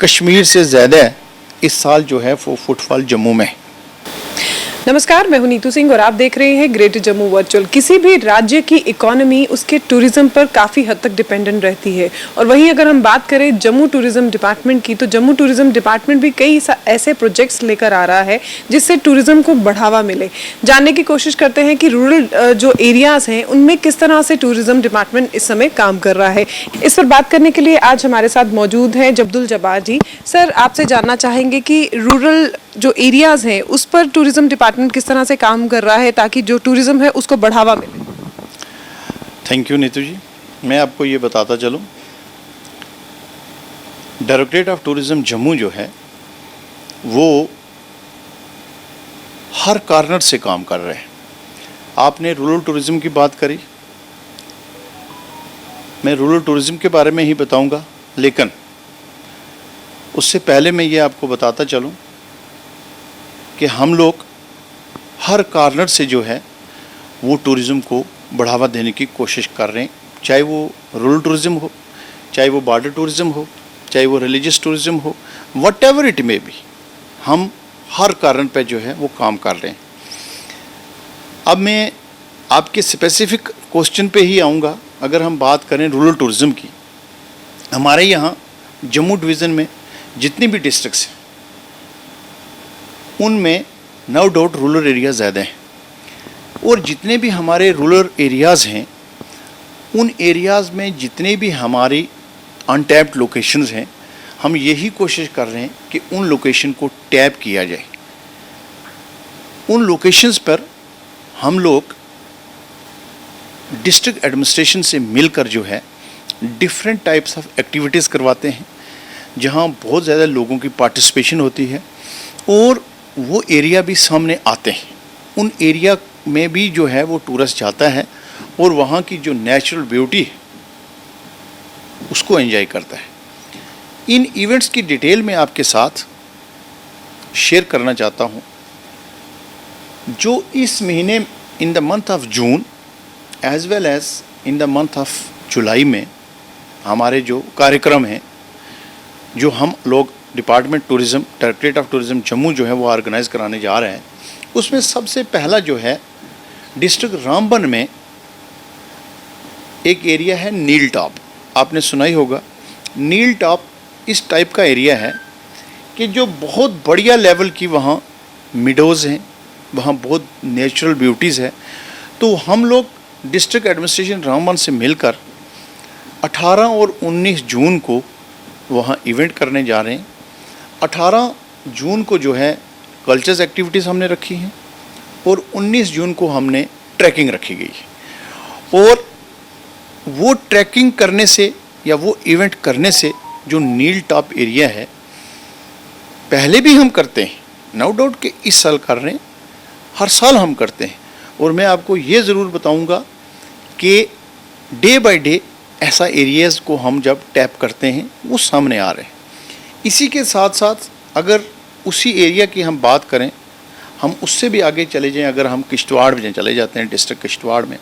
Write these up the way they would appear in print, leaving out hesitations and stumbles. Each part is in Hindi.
कश्मीर से ज़्यादा इस साल जो है वो फुटफॉल जम्मू में। नमस्कार, मैं हूं नीतू सिंह और आप देख रहे हैं ग्रेटर जम्मू वर्चुअल। किसी भी राज्य की इकोनॉमी उसके टूरिज्म पर काफ़ी हद तक डिपेंडेंट रहती है और वहीं अगर हम बात करें जम्मू टूरिज्म डिपार्टमेंट की, तो जम्मू टूरिज्म डिपार्टमेंट भी कई ऐसे प्रोजेक्ट्स लेकर आ रहा है जिससे टूरिज्म को बढ़ावा मिले। जानने की कोशिश करते हैं कि रूरल जो एरियाज़ हैं उनमें किस तरह से टूरिज्म डिपार्टमेंट इस समय काम कर रहा है। इस पर बात करने के लिए आज हमारे साथ मौजूद हैं अब्दुल जब्बार जी। सर, आपसे जानना चाहेंगे कि रूरल जो एरियाज़ हैं उस पर टूरिज्म डिपार्टमेंट किस तरह से काम कर रहा है ताकि जो टूरिज्म है उसको बढ़ावा मिले। थैंक यू नीतू जी। मैं आपको ये बताता चलूँ, डायरेक्टरेट ऑफ टूरिज्म जम्मू जो है वो हर कॉर्नर से काम कर रहे हैं। आपने रूरल टूरिज्म की बात करी, मैं रूरल टूरिज्म के बारे में ही बताऊंगा, लेकिन उससे पहले मैं ये आपको बताता चलूँ कि हम लोग हर कॉर्नर से जो है वो टूरिज़्म को बढ़ावा देने की कोशिश कर रहे हैं, चाहे वो रूरल टूरिज़्म हो, चाहे वो बॉर्डर टूरिज़्म हो, चाहे वो रिलीजियस टूरिज़्म हो, what ever it may be, हम हर कॉर्नर पे जो है वो काम कर रहे हैं। अब मैं आपके स्पेसिफिक क्वेश्चन पे ही आऊँगा। अगर हम बात करें रूरल टूरिज़्म की, हमारे यहाँ जम्मू डिवीज़न में जितनी भी डिस्ट्रिक्ट्स हैं उनमें नो डाउट रूरल एरिया ज़्यादा हैं, और जितने भी हमारे रूरल एरियाज़ हैं उन एरियाज़ में जितने भी हमारी अनटैप्ड लोकेशंस हैं, हम यही कोशिश कर रहे हैं कि उन लोकेशन को टैप किया जाए। उन लोकेशंस पर हम लोग डिस्ट्रिक्ट एडमिनिस्ट्रेशन से मिलकर जो है डिफरेंट टाइप्स ऑफ एक्टिविटीज़ करवाते हैं, जहां बहुत ज़्यादा लोगों की पार्टिसिपेशन होती है और वो एरिया भी सामने आते हैं। उन एरिया में भी जो है वो टूरिस्ट जाता है और वहाँ की जो नेचुरल ब्यूटी है उसको एंजॉय करता है। इन इवेंट्स की डिटेल में आपके साथ शेयर करना चाहता हूँ। जो इस महीने in the month of June as well as in the month of July में हमारे जो कार्यक्रम हैं, जो हम लोग department tourism, directorate of tourism Jammu जो है वो ऑर्गेनाइज़ कराने जा रहे हैं, उसमें सबसे पहला जो है डिस्ट्रिक्ट रामबन में एक एरिया है नील टॉप। आपने सुना ही होगा। नील टॉप इस टाइप का एरिया है कि जो बहुत बढ़िया लेवल की वहाँ मिडोज़ हैं, वहाँ बहुत नेचुरल ब्यूटीज़ है। तो हम लोग डिस्ट्रिक्ट एडमिनिस्ट्रेशन रामबन से मिलकर 18 और 19 जून को वहाँ इवेंट करने जा रहे हैं। 18 जून को जो है कल्चरल एक्टिविटीज़ हमने रखी हैं और 19 जून को हमने ट्रैकिंग रखी गई है। और वो ट्रैकिंग करने से या वो इवेंट करने से जो नील टॉप एरिया है, पहले भी हम करते हैं, नो डाउट कि इस साल कर रहे हैं, हर साल हम करते हैं। और मैं आपको ये ज़रूर बताऊंगा कि डे बाय डे ऐसा एरियाज़ को हम जब टैप करते हैं वो सामने आ रहे हैं। इसी के साथ साथ अगर उसी एरिया की हम बात करें, हम उससे भी आगे चले जाएं, अगर हम किश्तवाड़ में चले जाते हैं, डिस्ट्रिक्ट किश्तवाड़ में,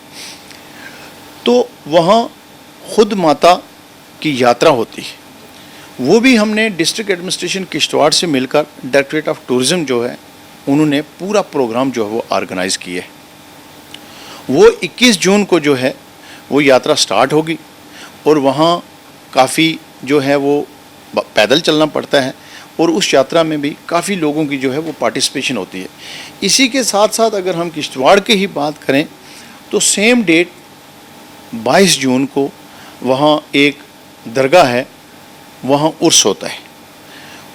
तो वहाँ खुद माता की यात्रा होती है। वो भी हमने डिस्ट्रिक्ट एडमिनिस्ट्रेशन किश्तवाड़ से मिलकर डायरेक्टरेट ऑफ टूरिज़्म जो है उन्होंने पूरा प्रोग्राम जो है वो ऑर्गेनाइज़ किया है। वो 21 जून को जो है वो यात्रा स्टार्ट होगी और वहाँ काफ़ी जो है वो पैदल चलना पड़ता है और उस यात्रा में भी काफ़ी लोगों की जो है वो पार्टिसिपेशन होती है। इसी के साथ साथ अगर हम किश्तवाड़ की ही बात करें तो सेम डेट 22 जून को वहाँ एक दरगाह है, वहाँ उर्स होता है।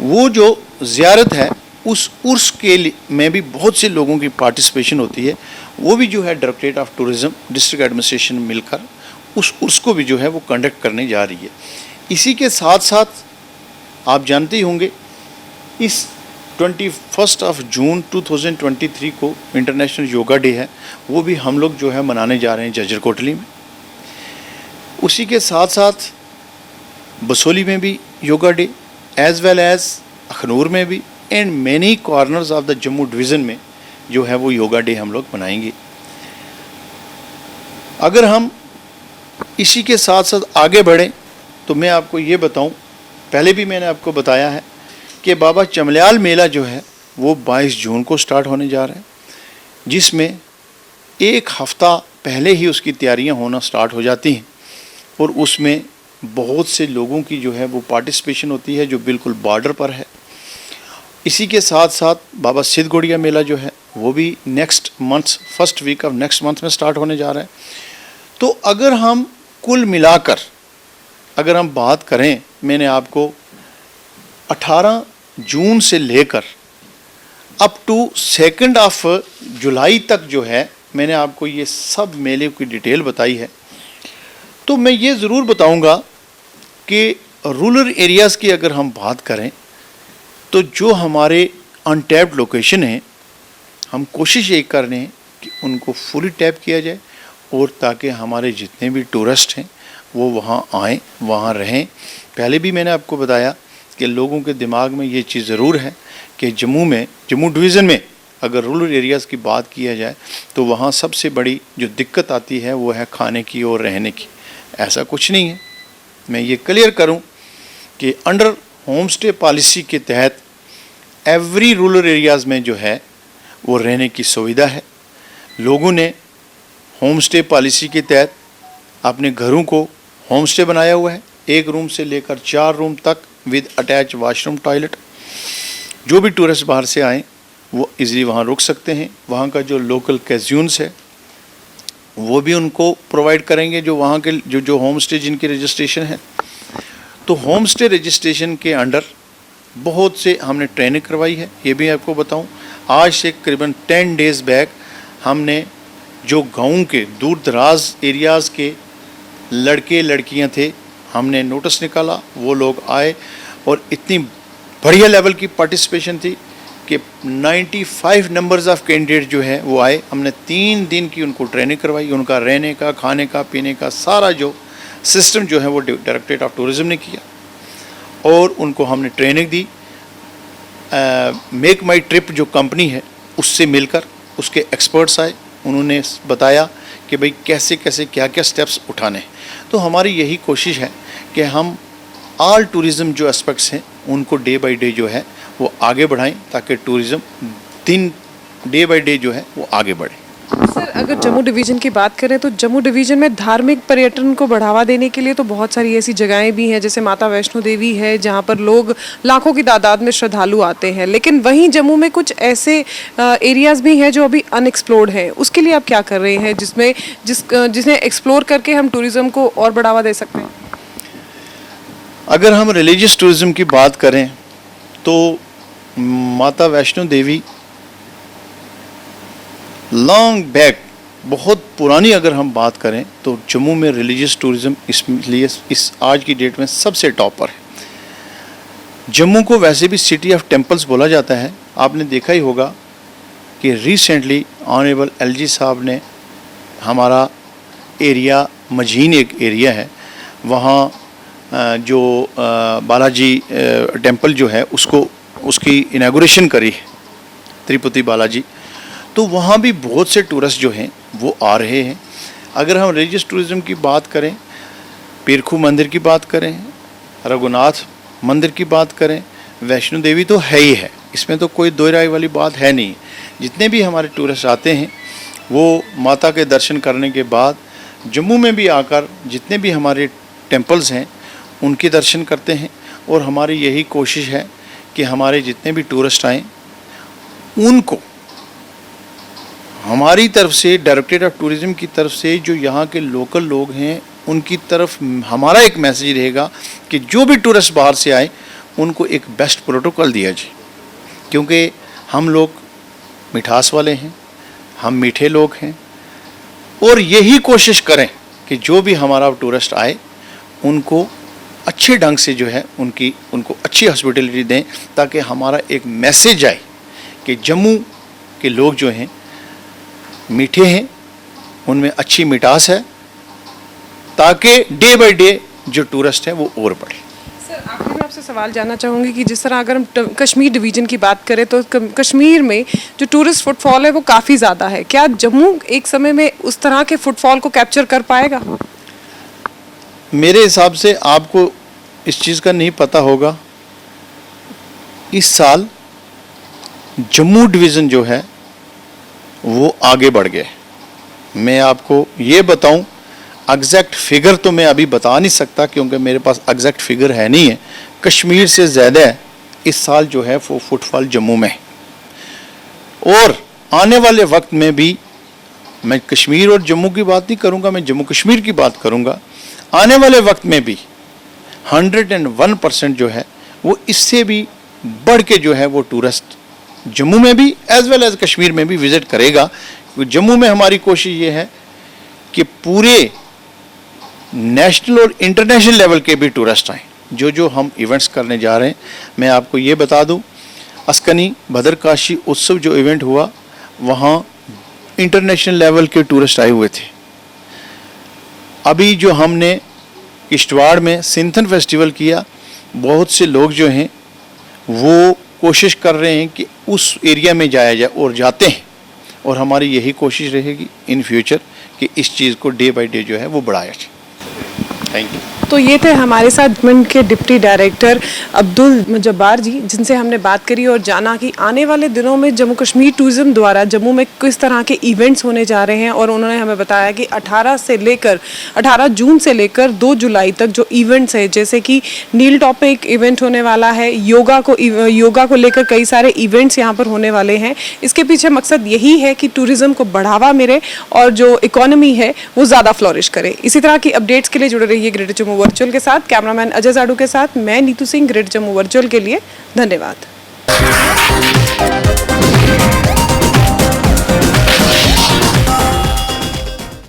वो जो ज़ियारत है उस उर्स के लिए में भी बहुत से लोगों की पार्टिसिपेशन होती है। वो भी जो है directorate of tourism district administration मिलकर उस उर्स को भी जो है वो कंडक्ट करने जा रही है। इसी के साथ साथ आप जानते ही होंगे इस 21 ऑफ जून 2023 को इंटरनेशनल योगा डे है, वो भी हम लोग जो है मनाने जा रहे हैं जजर कोटली में। उसी के साथ साथ बसोली में भी Yoga Day, as well as Akhnoor में भी, and many corners of the Jammu division में जो है वो योगा डे हम लोग मनाएंगे। अगर हम इसी के साथ साथ आगे बढ़ें तो मैं आपको ये बताऊं पहले भी मैंने आपको बताया है कि बाबा चमल्याल मेला जो है वो 22 जून को स्टार्ट होने जा रहा है, जिसमें एक हफ्ता पहले ही उसकी तैयारियां होना स्टार्ट हो जाती हैं और उसमें बहुत से लोगों की जो है वो पार्टिसिपेशन होती है जो बिल्कुल बॉर्डर पर है। इसी के साथ साथ बाबा सिद्ध गोड़िया मेला जो है वो भी next month, first week of next month में स्टार्ट होने जा रहा है। तो अगर हम कुल मिलाकर अगर हम बात करें, मैंने आपको 18 जून से लेकर अप टू 2 ऑफ जुलाई तक जो है मैंने आपको ये सब मेले की डिटेल बताई है। तो मैं ये ज़रूर बताऊंगा कि रूरल एरियाज़ की अगर हम बात करें तो जो हमारे अनटैप्ड लोकेशन हैं, हम कोशिश ये कर रहे हैं कि उनको फुली टैप किया जाए और ताकि हमारे जितने भी टूरिस्ट हैं वो वहाँ आएँ, वहाँ रहें। पहले भी मैंने आपको बताया कि लोगों के दिमाग में ये चीज़ ज़रूर है कि जम्मू डिवीज़न में अगर रूरल एरियाज़ की बात किया जाए तो वहाँ सबसे बड़ी जो दिक्कत आती है वो है खाने की और रहने की। ऐसा कुछ नहीं है। मैं ये क्लियर करूं कि अंडर होम स्टे पॉलिसी के तहत एवरी रूरल एरियाज़ में जो है वो रहने की सुविधा है। लोगों ने होम स्टे पॉलिसी के तहत अपने घरों को होम स्टे बनाया हुआ है, 1 रूम से लेकर 4 रूम तक विद अटैच वॉशरूम टॉयलेट। जो भी टूरिस्ट बाहर से आएँ वो इजीली वहाँ रुक सकते हैं। वहाँ का जो लोकल कैज्यून्स है वो भी उनको प्रोवाइड करेंगे, जो वहाँ के जो होम स्टे जिनकी रजिस्ट्रेशन है। तो होम स्टे रजिस्ट्रेशन के अंडर बहुत से हमने ट्रेनिंग करवाई है। ये भी आपको बताऊं, आज से करीबन 10 डेज़ बैक हमने जो गाँव के दूर दराज एरियाज़ के लड़के लड़कियां थे, हमने नोटिस निकाला, वो लोग आए और इतनी बढ़िया लेवल की पार्टिसिपेशन थी कि 95 नंबर्स ऑफ कैंडिडेट जो है वो आए। हमने 3 दिन की उनको ट्रेनिंग करवाई, उनका रहने का, खाने का, पीने का सारा जो सिस्टम जो है वो डायरेक्टरेट ऑफ टूरिज़्म ने किया और उनको हमने ट्रेनिंग दी। मेक माई ट्रिप जो कंपनी है उससे मिलकर उसके एक्सपर्ट्स आए, उन्होंने बताया कि भाई कैसे कैसे क्या क्या स्टेप्स उठाने हैं। तो हमारी यही कोशिश है कि हम ऑल टूरिज़्म जो एस्पेक्ट्स हैं उनको डे बाई डे जो है वो आगे बढ़ाएं ताकि टूरिज़्म डे बाई डे जो है वो आगे बढ़े। सर, अगर जम्मू डिवीज़न की बात करें तो जम्मू डिवीज़न में धार्मिक पर्यटन को बढ़ावा देने के लिए तो बहुत सारी ऐसी जगहें भी हैं, जैसे माता वैष्णो देवी है जहां पर लोग लाखों की तादाद में श्रद्धालु आते हैं। लेकिन वहीं जम्मू में कुछ ऐसे एरियाज़ भी हैं जो अभी अनएक्सप्लोर्ड हैं। उसके लिए आप क्या कर रहे हैं जिन्हें एक्सप्लोर करके हम टूरिज़्म को और बढ़ावा दे सकते हैं? अगर हम रिलीजियस टूरिज़्म की बात करें तो माता वैष्णो देवी लॉन्ग बैक, बहुत पुरानी अगर हम बात करें तो जम्मू में रिलीजियस टूरिज़्म इसलिए इस आज की डेट में सबसे टॉप पर है। जम्मू को वैसे भी सिटी ऑफ टेम्पल्स बोला जाता है। आपने देखा ही होगा कि रिसेंटली ऑनरेबल एलजी साहब ने हमारा एरिया मजीन एक एरिया है, वहाँ जो बालाजी टेम्पल जो है उसकी इनागुरेशन करी है, तिरुपति बालाजी। तो वहाँ भी बहुत से टूरिस्ट जो हैं वो आ रहे हैं। अगर हम रिलीजियस टूरिज़्म की बात करें, पीरखू मंदिर की बात करें, रघुनाथ मंदिर की बात करें, वैष्णो देवी तो है ही है, इसमें तो कोई दो राय वाली बात है नहीं। जितने भी हमारे टूरिस्ट आते हैं वो माता के दर्शन करने के बाद जम्मू में भी आकर जितने भी हमारे टेम्पल्स हैं उनके दर्शन करते हैं। और हमारी यही कोशिश है कि हमारे जितने भी टूरिस्ट आएँ उनको हमारी तरफ से, डायरेक्टरेट ऑफ टूरिज़्म की तरफ से, जो यहाँ के लोकल लोग हैं उनकी तरफ हमारा एक मैसेज रहेगा कि जो भी टूरिस्ट बाहर से आए उनको एक बेस्ट प्रोटोकॉल दिया जाए, क्योंकि हम लोग मिठास वाले हैं, हम मीठे लोग हैं और यही कोशिश करें कि जो भी हमारा टूरिस्ट आए उनको अच्छे ढंग से जो है उनको अच्छी हॉस्पिटलिटी दें, ताकि हमारा एक मैसेज आए कि जम्मू के लोग जो हैं मीठे हैं, उनमें अच्छी मिठास है, ताकि डे बाय डे जो टूरिस्ट है वो और बढ़े। सर, आखिर में आपसे सवाल जानना चाहूँगी कि जिस तरह अगर हम कश्मीर डिवीज़न की बात करें तो कश्मीर में जो टूरिस्ट फुटफॉल है वो काफ़ी ज़्यादा है। क्या जम्मू एक समय में उस तरह के फुटफॉल को कैप्चर कर पाएगा? मेरे हिसाब से आपको इस चीज़ का नहीं पता होगा, इस साल जम्मू डिवीज़न जो है वो आगे बढ़ गए। मैं आपको ये बताऊं, एग्जैक्ट फिगर तो मैं अभी बता नहीं सकता क्योंकि मेरे पास एग्जैक्ट फिगर है नहीं है। कश्मीर से ज़्यादा इस साल जो है वो फुटफॉल जम्मू में, और आने वाले वक्त में भी, मैं कश्मीर और जम्मू की बात नहीं करूंगा, मैं जम्मू कश्मीर की बात करूंगा, आने वाले वक्त में भी 101% जो है वो इससे भी बढ़ के जो है वो टूरिस्ट जम्मू में भी एज वेल एज कश्मीर में भी विजिट करेगा। जम्मू में हमारी कोशिश ये है कि पूरे नेशनल और इंटरनेशनल लेवल के भी टूरिस्ट आएँ। जो हम इवेंट्स करने जा रहे हैं, मैं आपको ये बता दूं, अस्कनी भद्रकाशी उत्सव जो इवेंट हुआ, वहाँ इंटरनेशनल लेवल के टूरिस्ट आए हुए थे। अभी जो हमने किश्तवाड़ में सिंथन फेस्टिवल किया, बहुत से लोग जो हैं वो कोशिश कर रहे हैं कि उस एरिया में जाया जाए और जाते हैं, और हमारी यही कोशिश रहेगी इन फ्यूचर कि इस चीज़ को डे बाय डे जो है वो बढ़ाया जाए। Thank you. तो ये थे हमारे साथ गवर्नमेंट के डिप्टी डायरेक्टर अब्दुल जब्बार जी, जिनसे हमने बात करी और जाना कि आने वाले दिनों में जम्मू कश्मीर टूरिज्म द्वारा जम्मू में किस तरह के इवेंट्स होने जा रहे हैं। और उन्होंने हमें बताया कि 18 जून से लेकर 2 जुलाई तक जो इवेंट्स है, जैसे कि नील टॉप में एक इवेंट होने वाला है, योगा को लेकर कई सारे इवेंट्स यहाँ पर होने वाले हैं। इसके पीछे मकसद यही है कि टूरिज्म को बढ़ावा मिले और जो इकोनॉमी है वो ज़्यादा फ्लोरिश करे। इसी तरह की अपडेट्स के लिए जुड़े रहिए ग्रेटर जम्मू वर्चुअल के साथ। कैमरामैन अजय जाडू के साथ मैं नीतू सिंह, ग्रेटर जम्मू वर्चुअल के लिए धन्यवाद।